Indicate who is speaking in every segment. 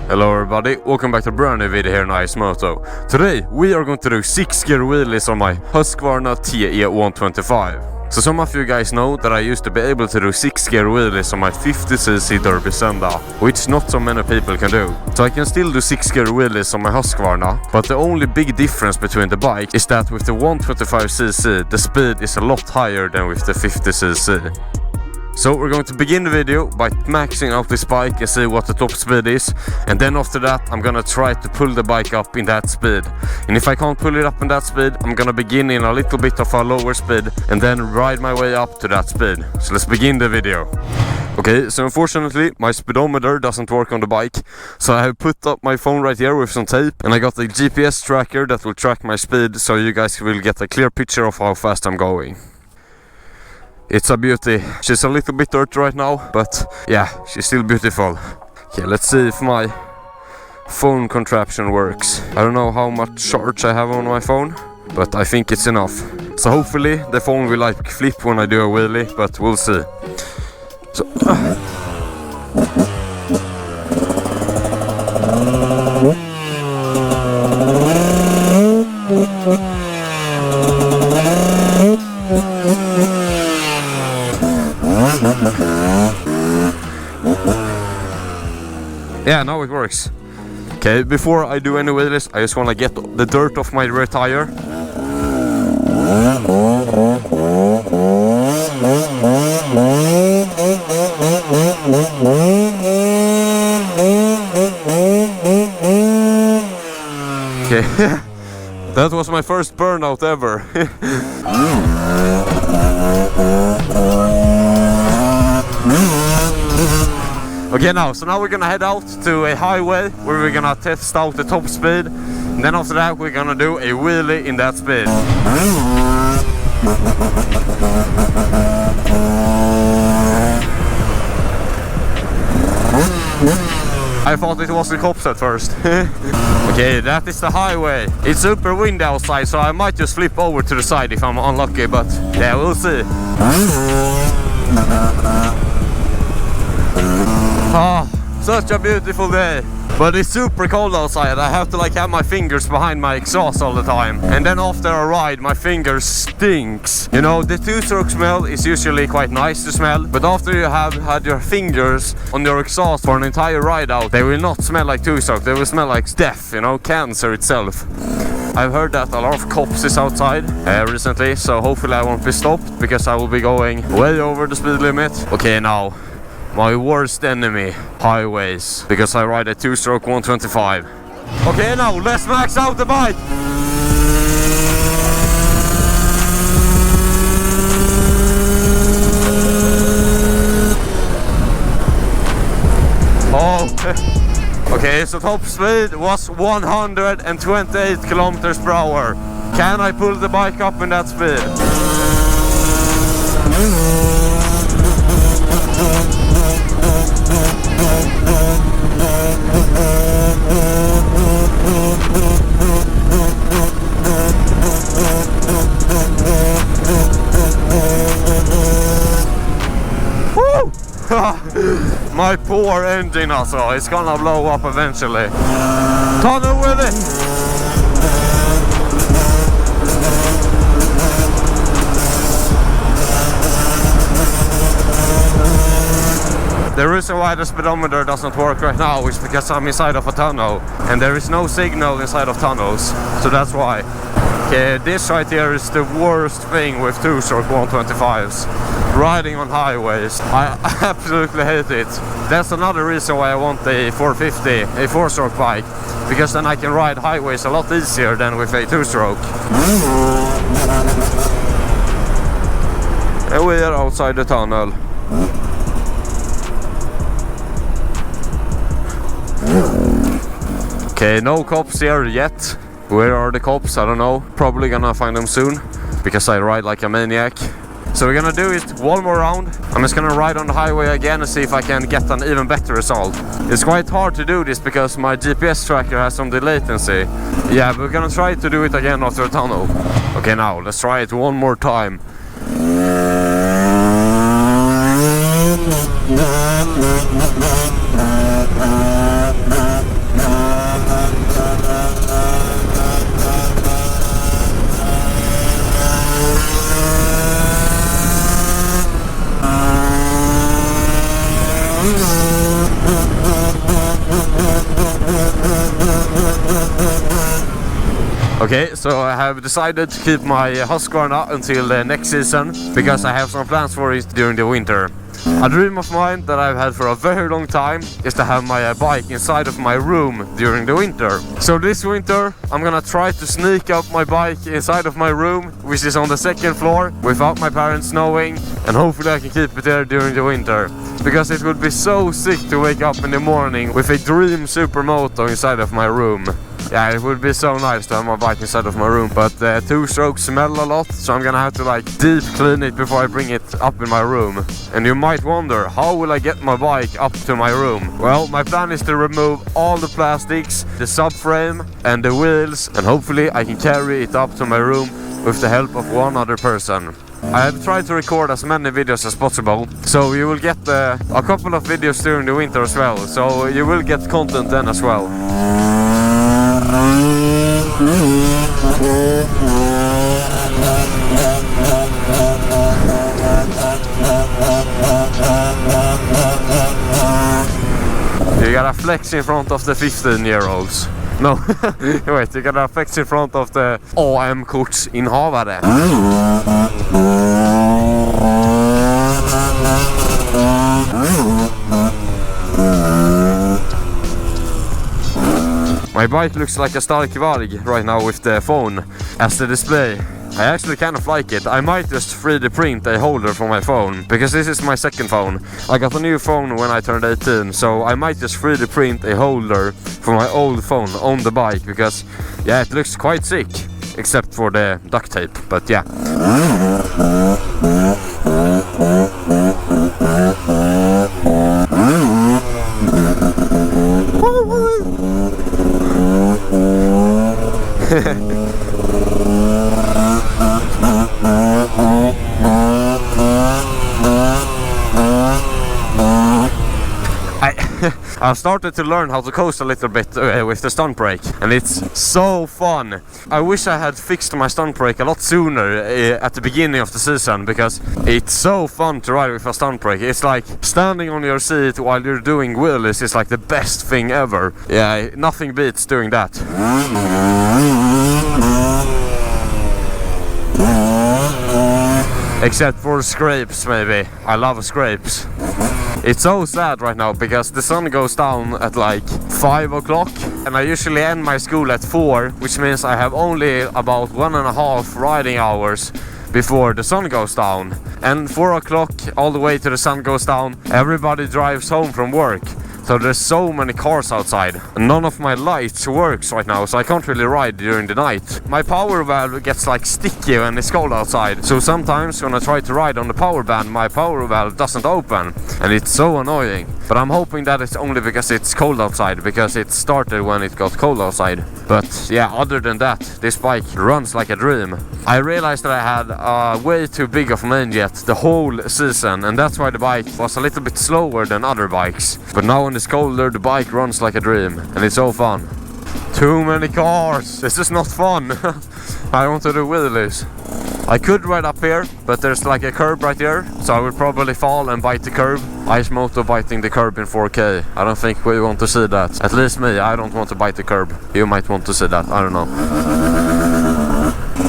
Speaker 1: Hello everybody, welcome back to a brand new video here on Moto. Today we are going to do 6 gear wheelies on my Husqvarna Te125. So some of you guys know that I used to be able to do 6 gear wheelies on my 50cc Derby Senda, which not so many people can do. So I can still do 6 gear wheelies on my Husqvarna, but the only big difference between the bike is that with the 125cc the speed is a lot higher than with the 50cc. So we're going to begin the video by maxing out this bike and see what the top speed is, and then after that I'm gonna try to pull the bike up in that speed. And if I can't pull it up in that speed, I'm gonna begin in a little bit of a lower speed and then ride my way up to that speed. So let's begin the video. Okay, so unfortunately my speedometer doesn't work on the bike, so I have put up my phone right here with some tape, and I got a GPS tracker that will track my speed, so you guys will get a clear picture of how fast I'm going. It's a beauty. She's a little bit dirty right now, but yeah, she's still beautiful. Okay, let's see if my phone contraption works. I don't know how much charge I have on my phone, but I think it's enough. So hopefully the phone will like flip when I do a wheelie, but we'll see. So yeah, now it works. Okay, before I do any wheelies, I just want to get the dirt off my rear tire. Okay, that was my first burnout ever. Okay, now we're gonna head out to a highway where we're gonna test out the top speed, and then after that we're gonna do a wheelie in that speed. I thought it was the cops at first. Okay, that is the highway. It's super windy outside, so I might just flip over to the side if I'm unlucky, but yeah, we'll see. Ah, such a beautiful day. But it's super cold outside. I have to like have my fingers behind my exhaust all the time. And then after a ride, my fingers stinks. You know, the 2-stroke smell is usually quite nice to smell, but after you have had your fingers on your exhaust for an entire ride out, they will not smell like 2-stroke. They will smell like death, you know, cancer itself. I've heard that a lot of cops is outside recently, so hopefully I won't be stopped because I will be going way over the speed limit. Okay, now my worst enemy, highways, because I ride a 2-stroke 125. Okay, now let's max out the bike. Oh, okay, so top speed was 128 kilometers per hour. Can I pull the bike up in that speed? My poor engine also, it's gonna blow up eventually. Tunnel with it! The reason why the speedometer doesn't work right now is because I'm inside of a tunnel and there is no signal inside of tunnels, so that's why. Okay, this right here is the worst thing with 2-stroke 125s. Riding on highways, I absolutely hate it. That's another reason why I want a 450, a 4-stroke bike, because then I can ride highways a lot easier than with a 2-stroke. And we are outside the tunnel. Okay, no cops here yet. Where are the cops? I don't know. Probably gonna find them soon, because I ride like a maniac. So we're gonna do it one more round. I'm just gonna ride on the highway again and see if I can get an even better result. It's quite hard to do this because my GPS tracker has some latency. Yeah, but we're gonna try to do it again after a tunnel. Okay, now let's try it one more time. Okay, so I have decided to keep my Husqvarna until next season because I have some plans for it during the winter. A dream of mine that I've had for a very long time is to have my bike inside of my room during the winter. So this winter I'm gonna try to sneak up my bike inside of my room, which is on the second floor, without my parents knowing, and hopefully I can keep it there during the winter. Because it would be so sick to wake up in the morning with a dream super moto inside of my room. Yeah, it would be so nice to have my bike inside of my room, but 2-stroke smell a lot, so I'm gonna have to like deep clean it before I bring it up in my room. And you might wonder, how will I get my bike up to my room? Well, my plan is to remove all the plastics, the subframe and the wheels, and hopefully I can carry it up to my room with the help of one other person. I have tried to record as many videos as possible, so you will get a couple of videos during the winter as well, so you will get content then as well. You gotta flex in front of the 15-year-olds. No, wait, you gotta flex in front of the AM-kortsinnehavare. My bike looks like a stark varg right now with the phone as the display. I actually kind of like it. I might just 3D print a holder for my phone, because this is my second phone. I got a new phone when I turned 18, so I might just 3D print a holder for my old phone on the bike, because yeah, it looks quite sick, except for the duct tape, but yeah. I've started to learn how to coast a little bit with the stunt brake, and it's so fun. I wish I had fixed my stunt brake a lot sooner at the beginning of the season, because it's so fun to ride with a stunt brake. It's like standing on your seat while you're doing wheelies is like the best thing ever. Yeah, nothing beats doing that. Except for scrapes, maybe. I love scrapes. It's so sad right now because the sun goes down at like 5 o'clock, and I usually end my school at 4, which means I have only about 1.5 riding hours before the sun goes down. And 4 o'clock all the way to the sun goes down, everybody drives home from work. So there's so many cars outside. None of my lights works right now, so I can't really ride during the night. My power valve gets like sticky when it's cold outside. So sometimes when I try to ride on the power band, my power valve doesn't open. And it's so annoying. But I'm hoping that it's only because it's cold outside, because it started when it got cold outside. But yeah, other than that, this bike runs like a dream. I realized that I had way too big of an engine jet the whole season, and that's why the bike was a little bit slower than other bikes. But now when it's colder, the bike runs like a dream, and it's so fun. Too many cars! This is not fun! I want to do wheelies. I could ride up here, but there's like a curb right here, so I would probably fall and bite the curb. Ice Moto biting the curb in 4K. I don't think we want to see that. At least me, I don't want to bite the curb. You might want to see that, I don't know.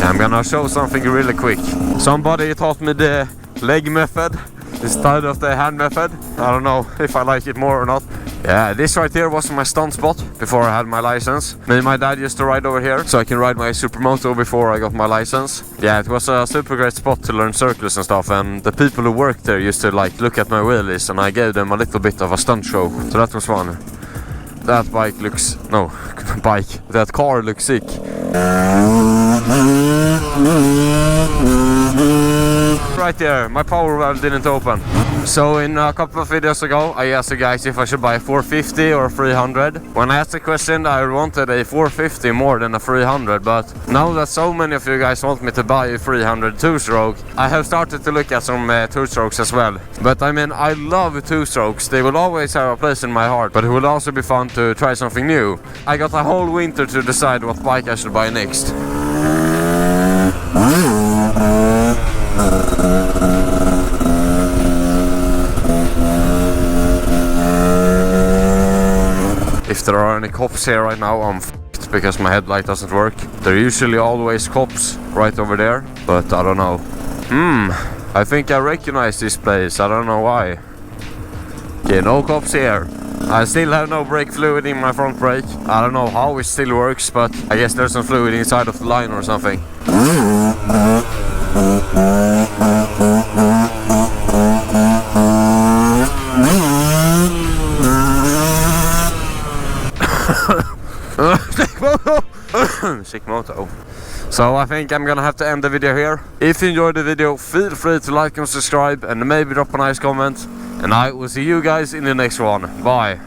Speaker 1: I'm gonna show something really quick. Somebody taught me the leg method instead of the hand method. I don't know if I like it more or not. Yeah, this right here was my stunt spot before I had my license. Me and my dad used to ride over here, so I can ride my Supermoto before I got my license. Yeah, it was a super great spot to learn circles and stuff, and the people who worked there used to like look at my wheelies, and I gave them a little bit of a stunt show, so that was fun. That bike looks... no, bike. That car looks sick. right there. My power valve didn't open. So in a couple of videos ago, I asked you guys if I should buy a 450 or 300. When I asked the question, I wanted a 450 more than a 300, but now that so many of you guys want me to buy a 300 2-stroke, I have started to look at some 2-strokes as well. But I mean, I love 2-strokes. They will always have a place in my heart, but it will also be fun to try something new. I got a whole winter to decide what bike I should buy next. If there are any cops here right now, I'm f***ed because my headlight doesn't work. There are usually always cops right over there, but I don't know. I think I recognize this place, I don't know why. Okay, no cops here. I still have no brake fluid in my front brake. I don't know how it still works, but I guess there's some fluid inside of the line or something. Sick Moto. So I think I'm gonna have to end the video here. If you enjoyed the video, feel free to like and subscribe and maybe drop a nice comment. And I will see you guys in the next one. Bye.